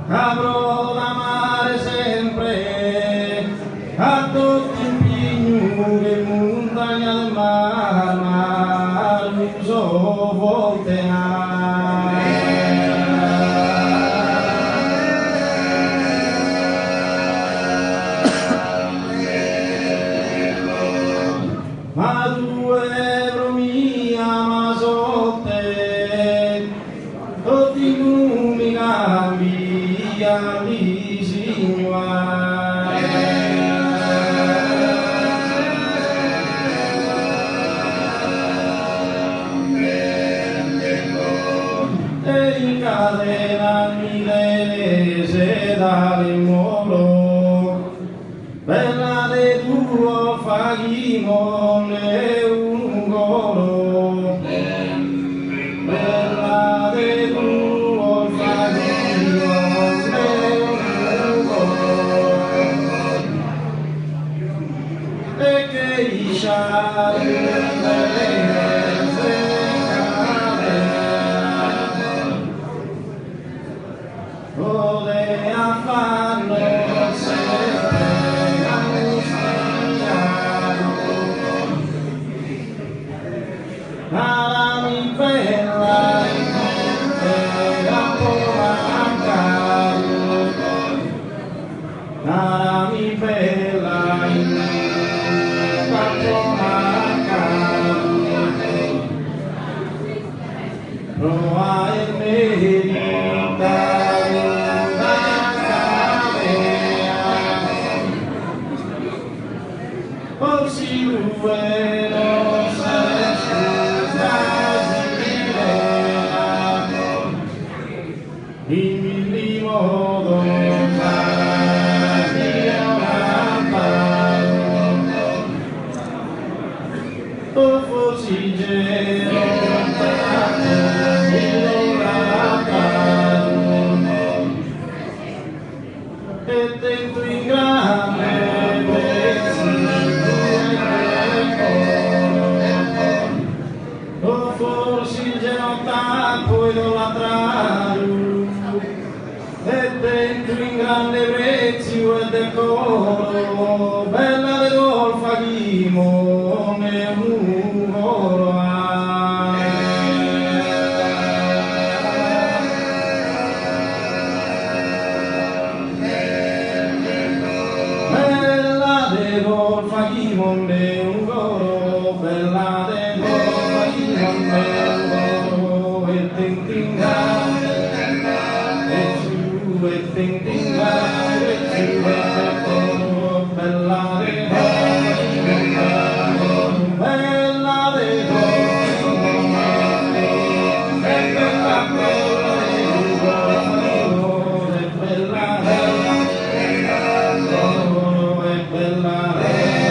Avrò l'amare sempre a tutti i pigni che montagna del mar l'uso volteare. Ma tu Ebro mia ma sotte tutti i lumi via di Signore. E in catena milese dalle molo bella de tuo faghimo ne un goro bella de tuo faghimo ne un goro e che i e dentro in grande o forse il genottato e idolatrario e dentro in grande prezio e decoro bella de golfa ghimo ne un oro Monde un goro, bella de golfa monde un goro, e tintinga, e su e tintinga, e su e goro, bella de golfa bella de golfa e bella goro, e bella goro, e bella bella